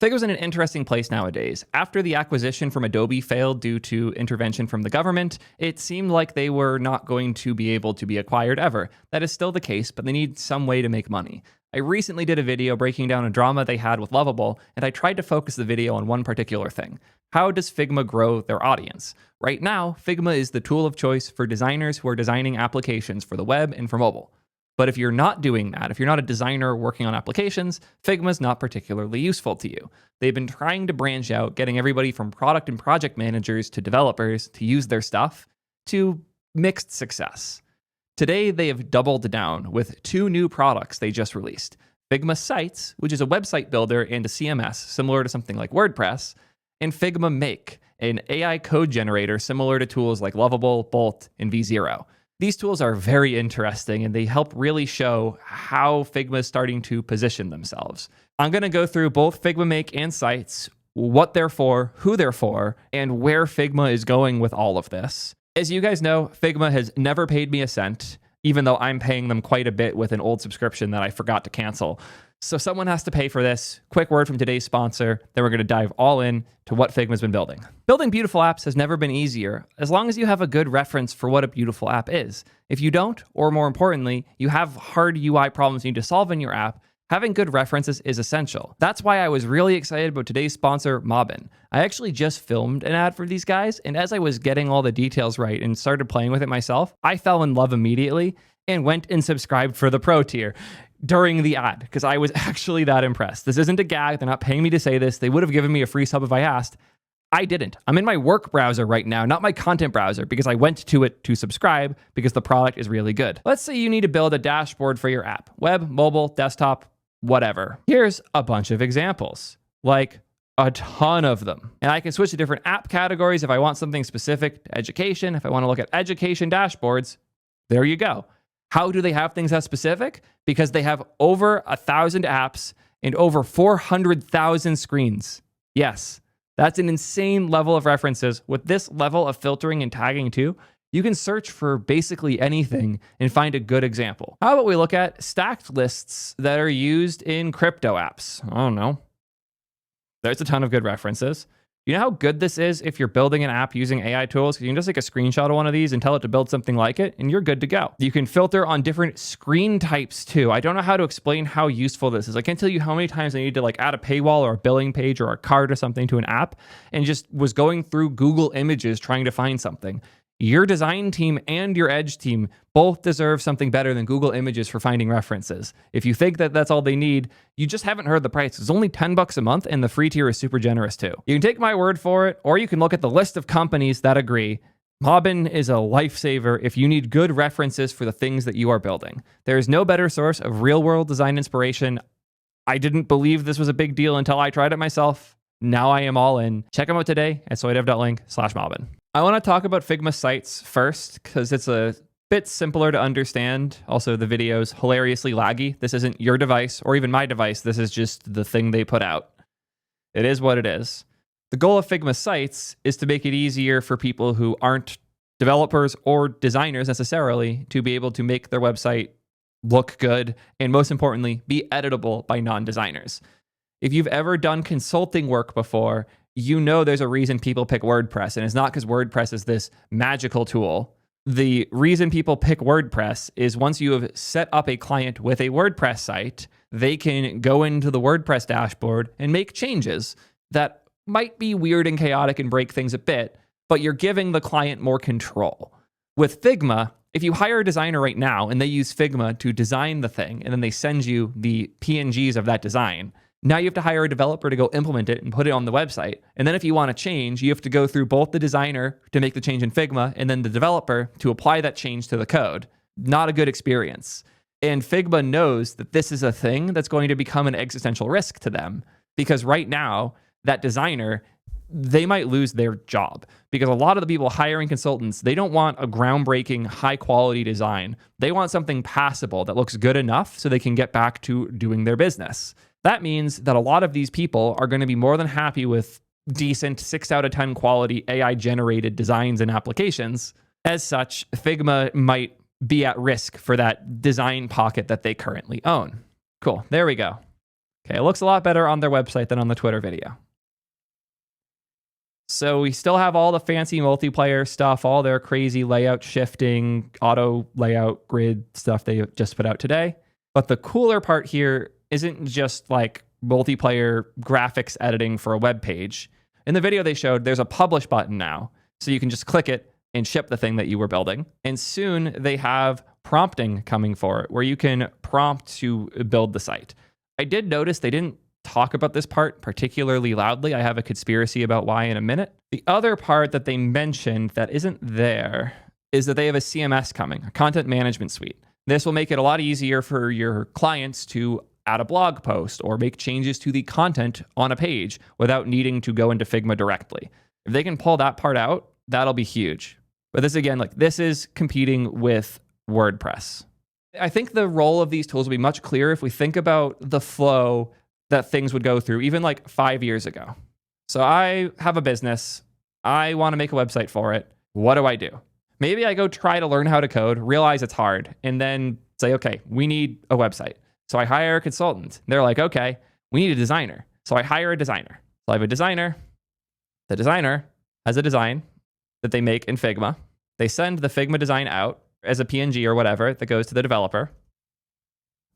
Figma's in an interesting place nowadays. After the acquisition from Adobe failed due to intervention from the government, it seemed like they were not going to be able to be acquired ever. That is still the case, but they need some way to make money. I recently did a video breaking down a drama they had with Lovable, and I tried to focus the video on one particular thing. How does Figma grow their audience? Right now, Figma is the tool of choice for designers who are designing applications for the web and for mobile. But if you're not doing that, if you're not a designer working on applications, Figma is not particularly useful to you. They've been trying to branch out, getting everybody from product and project managers to developers to use their stuff, to mixed success. Today, they have doubled down with 2 new products they just released. Figma Sites, which is a website builder and a CMS similar to something like WordPress, and Figma Make, an AI code generator similar to tools like Lovable, Bolt, and V0. These tools are very interesting, and they help really show how Figma is starting to position themselves. I'm going to go through both Figma Make and Sites, what they're for, who they're for, and where Figma is going with all of this. As you guys know, Figma has never paid me a cent, even though I'm paying them quite a bit with an old subscription that I forgot to cancel. So someone has to pay for this. Quick word from today's sponsor, then we're going to dive all in to what Figma's been building. Building beautiful apps has never been easier, as long as you have a good reference for what a beautiful app is. If you don't, or more importantly, you have hard UI problems you need to solve in your app, having good references is essential. That's why I was really excited about today's sponsor, Mobbin. I actually just filmed an ad for these guys, and as I was getting all the details right and started playing with it myself, I fell in love immediately and went and subscribed for the pro tier during the ad, because I was actually that impressed. This isn't a gag. They're not paying me to say this. They would have given me a free sub if I asked. I didn't. I'm in my work browser right now, not my content browser, because I went to it to subscribe because the product is really good. Let's say you need to build a dashboard for your app, web, mobile, desktop, whatever. Here's a bunch of examples, like a ton of them. And I can switch to different app categories if I want something specific to education. If I want to look at education dashboards, there you go. How do they have things that specific? Because they have over 1,000 apps and over 400,000 screens. Yes, that's an insane level of references. With this level of filtering and tagging too, you can search for basically anything and find a good example. How about we look at stacked lists that are used in crypto apps? I don't know. There's a ton of good references. You know how good this is if you're building an app using AI tools? You can just take a screenshot of one of these and tell it to build something like it, and you're good to go. You can filter on different screen types too. I don't know how to explain how useful this is. I can't tell you how many times I need to add a paywall or a billing page or a card or something to an app, and just was going through Google Images trying to find something. Your design team and your edge team both deserve something better than Google Images for finding references. If you think that that's all they need, you just haven't heard the price. It's only $10 a month, and the free tier is super generous too. You can take my word for it, or you can look at the list of companies that agree. Mobbin is a lifesaver if you need good references for the things that you are building. There is no better source of real-world design inspiration. I didn't believe this was a big deal until I tried it myself. Now I am all in. Check them out today at soydev.link/Mobbin. I want to talk about Figma Sites first because it's a bit simpler to understand. Also, the video's hilariously laggy. This isn't your device or even my device. This is just the thing they put out. It is what it is. The goal of Figma Sites is to make it easier for people who aren't developers or designers necessarily to be able to make their website look good and, most importantly, be editable by non-designers. If you've ever done consulting work before, you know there's a reason people pick WordPress, and it's not because WordPress is this magical tool. The reason people pick WordPress is once you have set up a client with a WordPress site, they can go into the WordPress dashboard and make changes that might be weird and chaotic and break things a bit, but you're giving the client more control. With Figma, if you hire a designer right now and they use Figma to design the thing, and then they send you the PNGs of that design, now you have to hire a developer to go implement it and put it on the website. And then if you want to change, you have to go through both the designer to make the change in Figma and then the developer to apply that change to the code. Not a good experience. And Figma knows that this is a thing that's going to become an existential risk to them, because right now, that designer, they might lose their job, because a lot of the people hiring consultants, they don't want a groundbreaking, high quality design. They want something passable that looks good enough so they can get back to doing their business. That means that a lot of these people are going to be more than happy with decent 6 out of 10 quality AI generated designs and applications. As such, Figma might be at risk for that design pocket that they currently own. Cool. There we go. Okay, it looks a lot better on their website than on the Twitter video. So we still have all the fancy multiplayer stuff, all their crazy layout shifting, auto layout grid stuff they just put out today. But the cooler part here isn't just like multiplayer graphics editing for a web page. In the video they showed, there's a publish button now. So you can just click it and ship the thing that you were building. And soon they have prompting coming for it, where you can prompt to build the site. I did notice they didn't talk about this part particularly loudly. I have a conspiracy about why in a minute. The other part that they mentioned that isn't there is that they have a CMS coming, a content management suite. This will make it a lot easier for your clients to add a blog post or make changes to the content on a page without needing to go into Figma directly. If they can pull that part out, that'll be huge. But this again, like this is competing with WordPress. I think the role of these tools will be much clearer if we think about the flow that things would go through, even like 5 years ago. So I have a business. I want to make a website for it. What do I do? Maybe I go try to learn how to code, realize it's hard, and then say, okay, we need a website. So I hire a consultant. They're like, okay, we need a designer. So I hire a designer. So I have a designer. The designer has a design that they make in Figma. They send the Figma design out as a PNG or whatever that goes to the developer.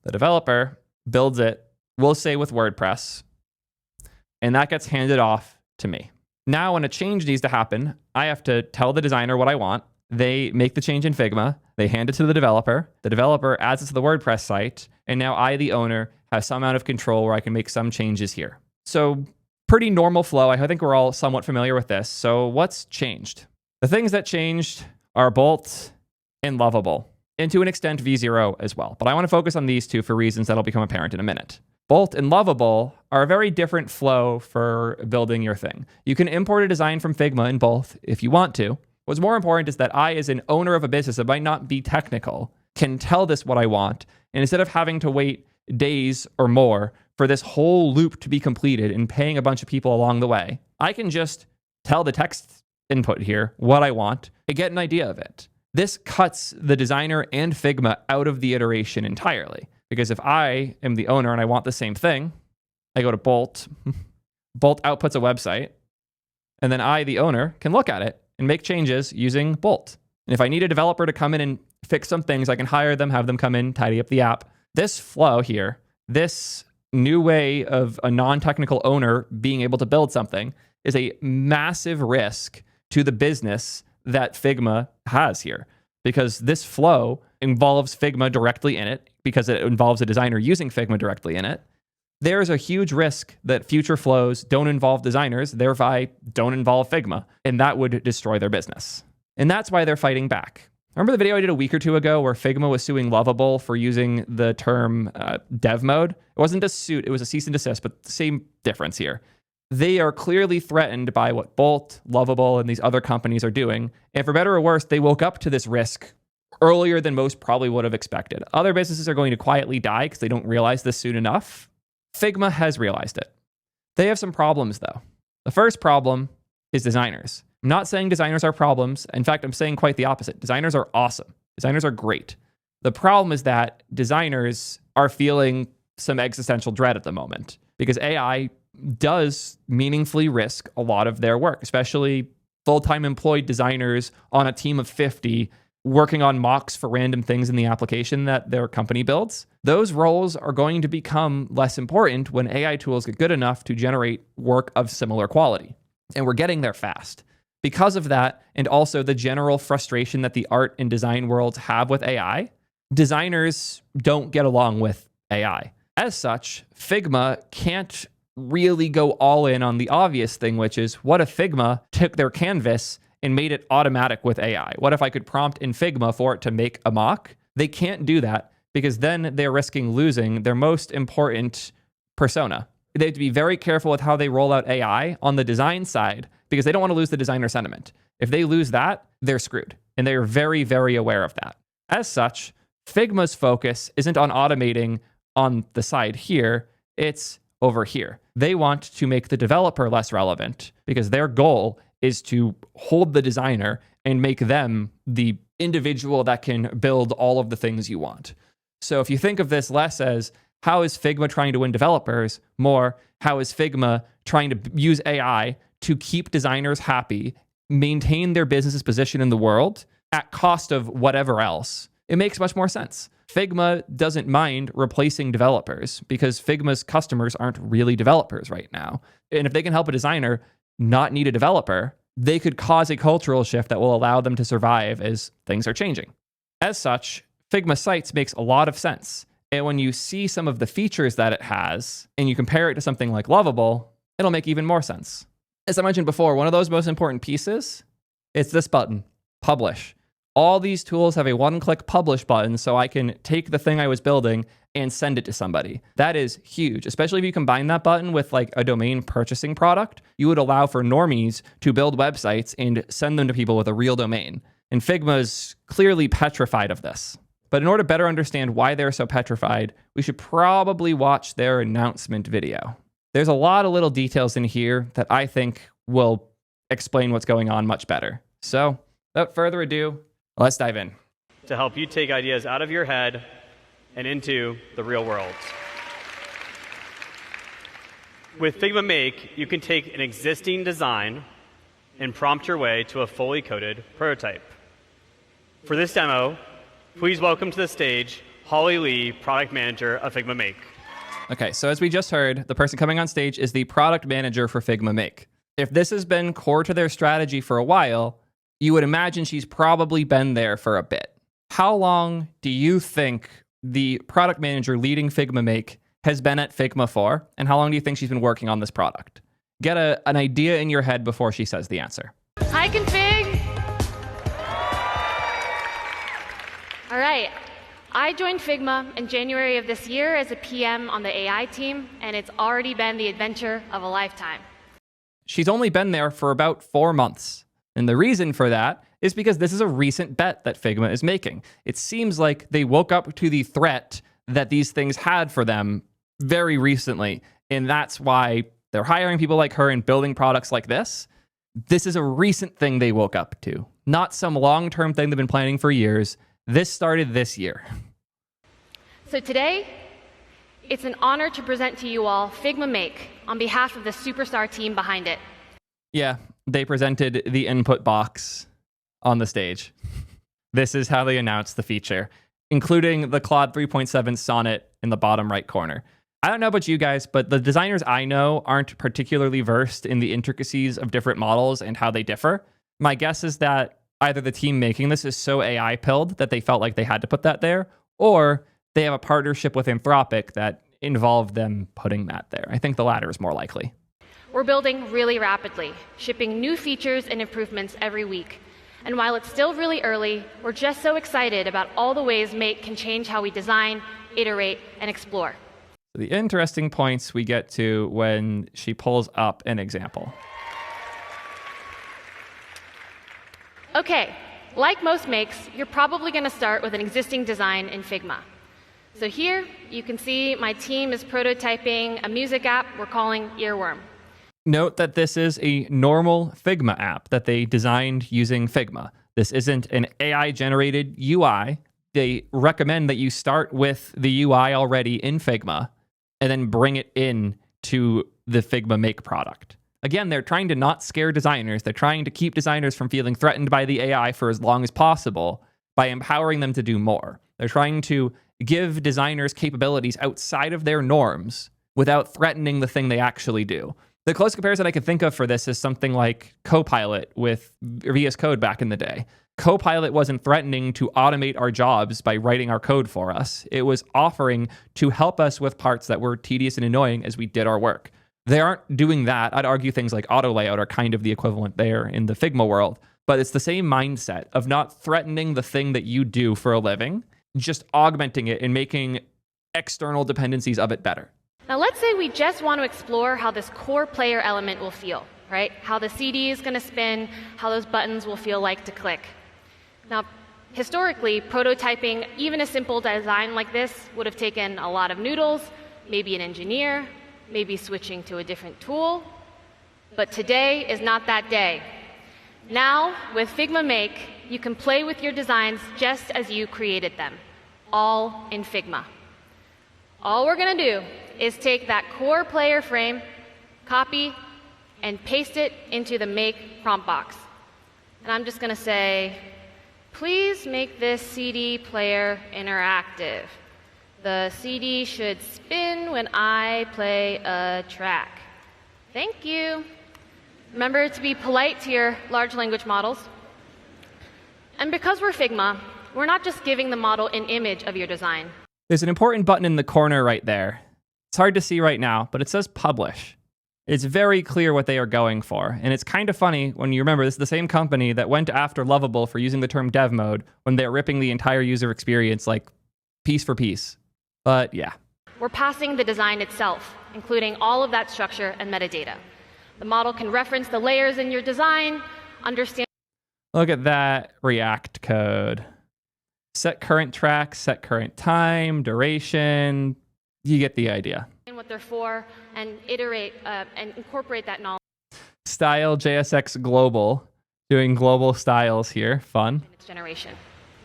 The developer builds it, we'll say with WordPress, and that gets handed off to me. Now, when a change needs to happen, I have to tell the designer what I want. They make the change in Figma. They hand it to the developer. The developer adds it to the WordPress site. And now I, the owner, have some amount of control where I can make some changes here. So pretty normal flow. I think we're all somewhat familiar with this. So what's changed? The things that changed are Bolt and Lovable, and to an extent V0 as well. But I want to focus on these two for reasons that'll become apparent in a minute. Bolt and Lovable are a very different flow for building your thing. You can import a design from Figma in both if you want to. What's more important is that I, as an owner of a business that might not be technical, can tell this what I want. And instead of having to wait days or more for this whole loop to be completed and paying a bunch of people along the way, I can just tell the text input here what I want and get an idea of it. This cuts the designer and Figma out of the iteration entirely. Because if I am the owner and I want the same thing, I go to Bolt. Bolt outputs a website. And then I, the owner, can look at it and make changes using Bolt. And if I need a developer to come in and fix some things, I can hire them, have them come in, tidy up the app. This flow here, this new way of a non-technical owner being able to build something is a massive risk to the business that Figma has here. Because this flow involves Figma directly in it, because it involves a designer using Figma directly in it. There's a huge risk that future flows don't involve designers, thereby don't involve Figma, and that would destroy their business. And that's why they're fighting back. Remember the video I did a week or two ago where Figma was suing Lovable for using the term dev mode? It wasn't a suit, it was a cease and desist, but the same difference here. They are clearly threatened by what Bolt, Lovable, and these other companies are doing. And for better or worse, they woke up to this risk earlier than most probably would have expected. Other businesses are going to quietly die because they don't realize this soon enough. Figma has realized it. They have some problems, though. The first problem is designers. I'm not saying designers are problems. In fact, I'm saying quite the opposite. Designers are awesome. Designers are great. The problem is that designers are feeling some existential dread at the moment because AI does meaningfully risk a lot of their work, especially full-time employed designers on a team of 50 working on mocks for random things in the application that their company builds. Those roles are going to become less important when AI tools get good enough to generate work of similar quality. And we're getting there fast. Because of that, and also the general frustration that the art and design worlds have with AI, designers don't get along with AI. As such, Figma can't really go all in on the obvious thing, which is what if Figma took their canvas and made it automatic with AI? What if I could prompt in Figma for it to make a mock? They can't do that because then they're risking losing their most important persona. They have to be very careful with how they roll out AI on the design side because they don't want to lose the designer sentiment. If they lose that, they're screwed. And they are very, very aware of that. As such, Figma's focus isn't on automating on the side here, it's over here. They want to make the developer less relevant because their goal is to hold the designer and make them the individual that can build all of the things you want. So if you think of this less as how is Figma trying to win developers, more how is Figma trying to use AI to keep designers happy, maintain their business's position in the world at cost of whatever else. It makes much more sense. Figma doesn't mind replacing developers because Figma's customers aren't really developers right now. And if they can help a designer not need a developer, they could cause a cultural shift that will allow them to survive as things are changing. As such, Figma Sites makes a lot of sense. And when you see some of the features that it has and you compare it to something like Lovable, it'll make even more sense. As I mentioned before, one of those most important pieces is this button, Publish. All these tools have a one-click publish button, so I can take the thing I was building and send it to somebody. That is huge, especially if you combine that button with like a domain purchasing product. You would allow for normies to build websites and send them to people with a real domain. And Figma is clearly petrified of this. But in order to better understand why they're so petrified, we should probably watch their announcement video. There's a lot of little details in here that I think will explain what's going on much better. So, without further ado, let's dive in. To help you take ideas out of your head and into the real world. With Figma Make, you can take an existing design and prompt your way to a fully coded prototype. For this demo, please welcome to the stage Holly Lee, product manager of Figma Make. Okay, so as we just heard, the person coming on stage is the product manager for Figma Make. If this has been core to their strategy for a while, you would imagine she's probably been there for a bit. How long do you think the product manager leading Figma Make has been at Figma for, and how long do you think she's been working on this product? Get an idea in your head before she says the answer. Hi, config. All right. I joined Figma in January of this year as a PM on the AI team, and it's already been the adventure of a lifetime. She's only been there for about 4 months. And the reason for that is because this is a recent bet that Figma is making. It seems like they woke up to the threat that these things had for them very recently. And that's why they're hiring people like her and building products like this. This is a recent thing they woke up to, not some long-term thing they've been planning for years. This started this year. So today, it's an honor to present to you all Figma Make on behalf of the superstar team behind it. Yeah, they presented the input box on the stage. This is how they announced the feature, including the Claude 3.7 sonnet in the bottom right corner. I don't know about you guys, but the designers I know aren't particularly versed in the intricacies of different models and how they differ. My guess is that either the team making this is so AI-pilled that they felt like they had to put that there, or they have a partnership with Anthropic that involved them putting that there. I think the latter is more likely. We're building really rapidly, shipping new features and improvements every week. And while it's still really early, we're just so excited about all the ways Make can change how we design, iterate, and explore. The interesting points we get to when she pulls up an example. Okay, like most makes, you're probably going to start with an existing design in Figma. So here, you can see my team is prototyping a music app we're calling Earworm. Note that this is a normal Figma app that they designed using Figma. This isn't an AI-generated UI. They recommend that you start with the UI already in Figma and then bring it in to the Figma Make product. Again, they're trying to not scare designers. They're trying to keep designers from feeling threatened by the AI for as long as possible by empowering them to do more. They're trying to give designers capabilities outside of their norms without threatening the thing they actually do. The close comparison I could think of for this is something like Copilot with VS Code back in the day. Copilot wasn't threatening to automate our jobs by writing our code for us. It was offering to help us with parts that were tedious and annoying as we did our work. They aren't doing that. I'd argue things like auto layout are kind of the equivalent there in the Figma world, but it's the same mindset of not threatening the thing that you do for a living, just augmenting it and making external dependencies of it better. Now let's say we just want to explore how this core player element will feel, right? How the CD is going to spin, how those buttons will feel like to click. Now, historically, prototyping even a simple design like this would have taken a lot of noodles, maybe an engineer, maybe switching to a different tool. But today is not that day. Now, with Figma Make, you can play with your designs just as you created them, all in Figma. all we're going to do is take that core player frame, copy, and paste it into the Make prompt box. And I'm just going to say, please make this CD player interactive. The CD should spin when I play a track. Thank you. Remember to be polite to your large language models. And because we're Figma, we're not just giving the model an image of your design. There's an important button in the corner right there. It's hard to see right now, but it says publish. It's very clear what they are going for. And it's kind of funny when you remember this is the same company that went after Lovable for using the term dev mode when they're ripping the entire user experience like piece for piece. But yeah. We're passing the design itself, including all of that structure and metadata. The model can reference the layers in your design, understand. Look at that React code. Set current track, set current time, duration. You get the idea. What they're for, and iterate and incorporate that knowledge. Style JSX global, doing global styles here. Fun. Next generation.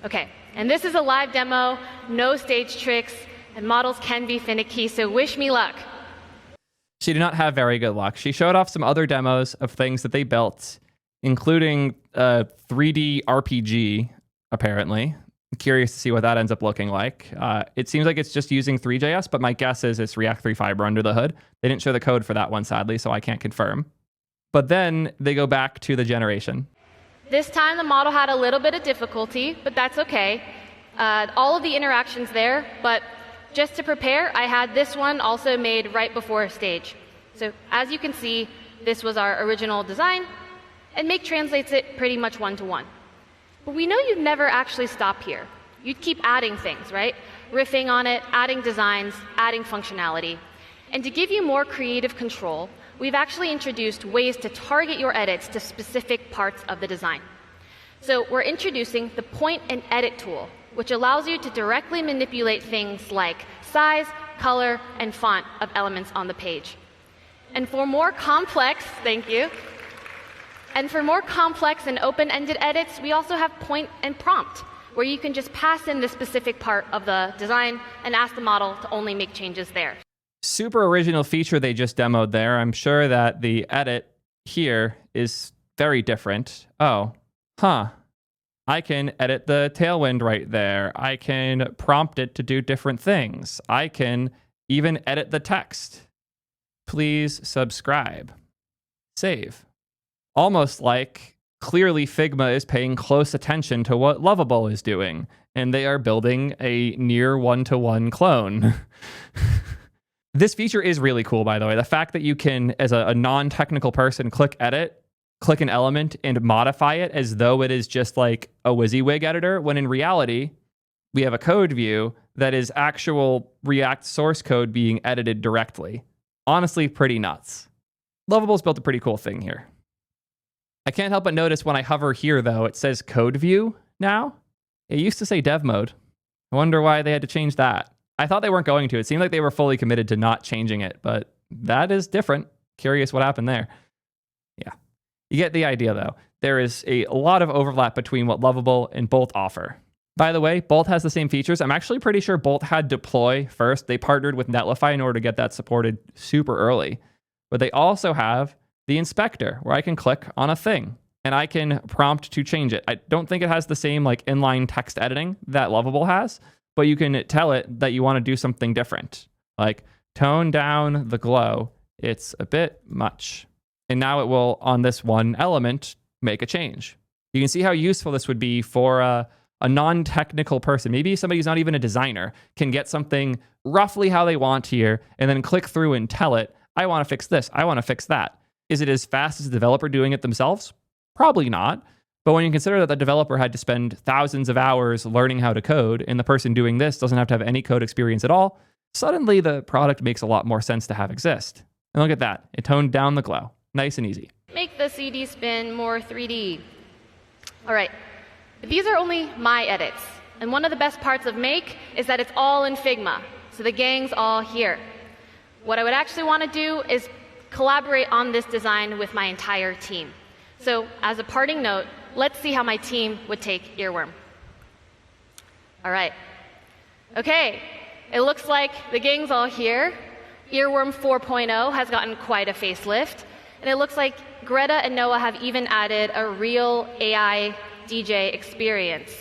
Okay, and this is a live demo, no stage tricks, and models can be finicky, so wish me luck. She did not have very good luck. She showed off some other demos of things that they built, including a 3D RPG, apparently. I'm curious to see what that ends up looking like. It seems like it's just using 3JS, but my guess is it's React 3 Fiber under the hood. They didn't show the code for that one, sadly, so I can't confirm. But then they go back to the generation. This time the model had a little bit of difficulty, but that's okay. All of the interactions there, but just to prepare, I had this one also made right before stage. So as you can see, this was our original design, and Make translates it pretty much one-to-one. But we know you'd never actually stop here. You'd keep adding things, right? Riffing on it, adding designs, adding functionality. And to give you more creative control, we've actually introduced ways to target your edits to specific parts of the design. So we're introducing the point and edit tool, which allows you to directly manipulate things like size, color, and font of elements on the page. And for more complex, thank you. And for more complex and open-ended edits, we also have point and prompt, where you can just pass in the specific part of the design and ask the model to only make changes there. Super original feature they just demoed there. I'm sure that the edit here is very different. Oh, huh. I can edit the tailwind right there. I can prompt it to do different things. I can even edit the text. Please subscribe. Save. Almost like clearly Figma is paying close attention to what Lovable is doing, and they are building a near one-to-one clone. This feature is really cool, by the way. The fact that you can, as a non-technical person, click edit, click an element, and modify it as though it is just like a WYSIWYG editor, when in reality, we have a code view that is actual React source code being edited directly. Honestly, pretty nuts. Lovable's built a pretty cool thing here. I can't help but notice when I hover here, though, it says code view now. It used to say dev mode. I wonder why they had to change that. I thought they weren't going to. It seemed like they were fully committed to not changing it, but that is different. Curious what happened there. Yeah. You get the idea, though. There is a lot of overlap between what Lovable and Bolt offer. By the way, Bolt has the same features. I'm actually pretty sure Bolt had deploy first. They partnered with Netlify in order to get that supported super early. But they also have the inspector, where I can click on a thing and I can prompt to change it. I don't think it has the same like inline text editing that Lovable has, but you can tell it that you want to do something different, like tone down the glow. It's a bit much. And now it will, on this one element, make a change. You can see how useful this would be for a non-technical person. Maybe somebody who's not even a designer can get something roughly how they want here and then click through and tell it, I want to fix this, I want to fix that. Is it as fast as the developer doing it themselves? Probably not. But when you consider that the developer had to spend thousands of hours learning how to code, and the person doing this doesn't have to have any code experience at all, suddenly the product makes a lot more sense to have exist. And look at that. It toned down the glow. Nice and easy. Make the CD spin more 3D. All right. But these are only my edits. And one of the best parts of Make is that it's all in Figma. So the gang's all here. What I would actually want to do is collaborate on this design with my entire team. So as a parting note, let's see how my team would take earworm. All right. Okay, it looks like the gang's all here. Earworm 4.0 has gotten quite a facelift. And it looks like Greta and Noah have even added a real AI DJ experience.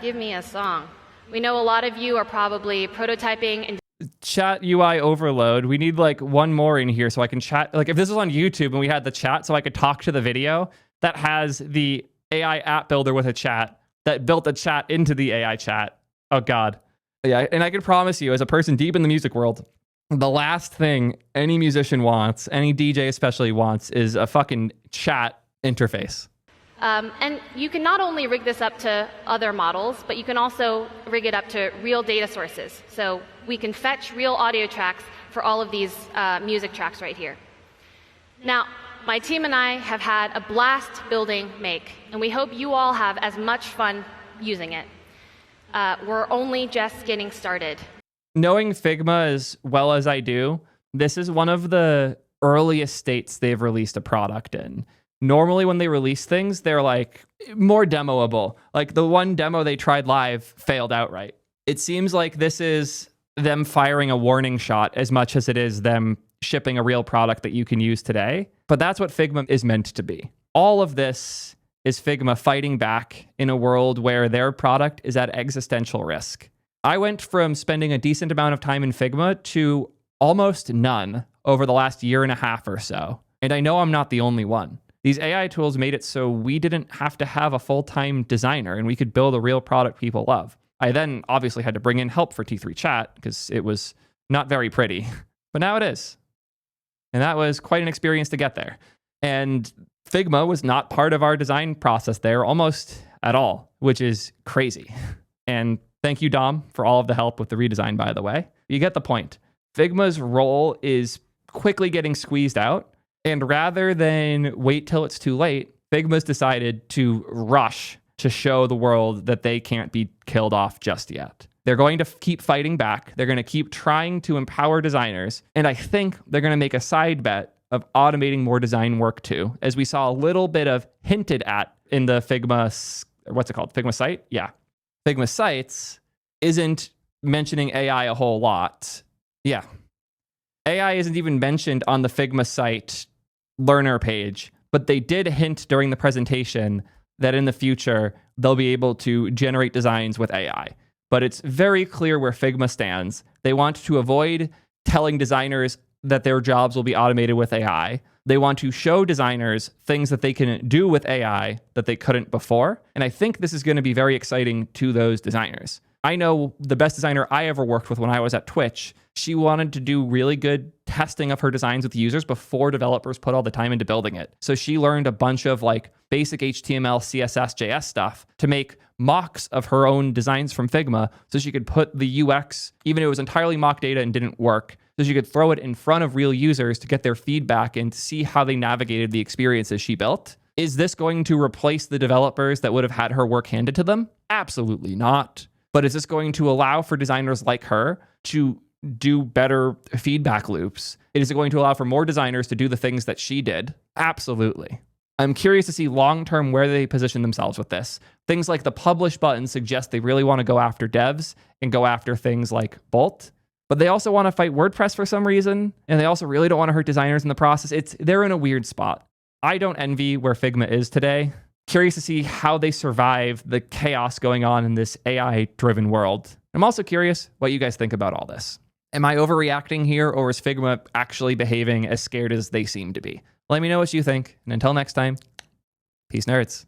Give me a song. We know a lot of you are probably prototyping and Chat UI overload. We need like one more in here so I can chat. Like if this was on YouTube and we had the chat so I could talk to the video that has the AI app builder with a chat that built a chat into the AI chat. Oh God. Yeah. And I can promise you, as a person deep in the music world, the last thing any musician wants, any DJ especially wants, is a fucking chat interface. And you can not only rig this up to other models, but you can also rig it up to real data sources. So we can fetch real audio tracks for all of these music tracks right here. Now, my team and I have had a blast building Make, and we hope you all have as much fun using it. We're only just getting started. Knowing Figma as well as I do, this is one of the earliest states they've released a product in. Normally when they release things, they're like more demoable. Like the one demo they tried live failed outright. It seems like this is them firing a warning shot as much as it is them shipping a real product that you can use today. But that's what Figma is meant to be. All of this is Figma fighting back in a world where their product is at existential risk. I went from spending a decent amount of time in Figma to almost none over the last year and a half or so. And I know I'm not the only one. These AI tools made it so we didn't have to have a full-time designer and we could build a real product people love. I then obviously had to bring in help for T3 Chat because it was not very pretty, but now it is. And that was quite an experience to get there. And Figma was not part of our design process there almost at all, which is crazy. And thank you, Dom, for all of the help with the redesign, by the way. You get the point. Figma's role is quickly getting squeezed out. And rather than wait till it's too late, Figma's decided to rush to show the world that they can't be killed off just yet. They're going to keep fighting back. They're going to keep trying to empower designers. And I think they're going to make a side bet of automating more design work too, as we saw a little bit of hinted at in the Figma, what's it called? Figma site? Yeah. Figma sites isn't mentioning AI a whole lot. Yeah. AI isn't even mentioned on the Figma site learner page, but they did hint during the presentation that in the future, they'll be able to generate designs with AI. But it's very clear where Figma stands. They want to avoid telling designers that their jobs will be automated with AI. They want to show designers things that they can do with AI that they couldn't before. And I think this is going to be very exciting to those designers. I know the best designer I ever worked with when I was at Twitch, she wanted to do really good testing of her designs with users before developers put all the time into building it. So she learned a bunch of like basic HTML, CSS, JS stuff to make mocks of her own designs from Figma so she could put the UX, even if it was entirely mock data and didn't work, so she could throw it in front of real users to get their feedback and see how they navigated the experiences she built. Is this going to replace the developers that would have had her work handed to them? Absolutely not. But is this going to allow for designers like her to do better feedback loops? Is it going to allow for more designers to do the things that she did? Absolutely. I'm curious to see long-term where they position themselves with this. Things like the publish button suggest they really want to go after devs and go after things like Bolt, but they also want to fight WordPress for some reason, and they also really don't want to hurt designers in the process. They're in a weird spot. I don't envy where Figma is today. Curious to see how they survive the chaos going on in this AI-driven world. I'm also curious what you guys think about all this. Am I overreacting here, or is Figma actually behaving as scared as they seem to be? Let me know what you think, and until next time, peace nerds.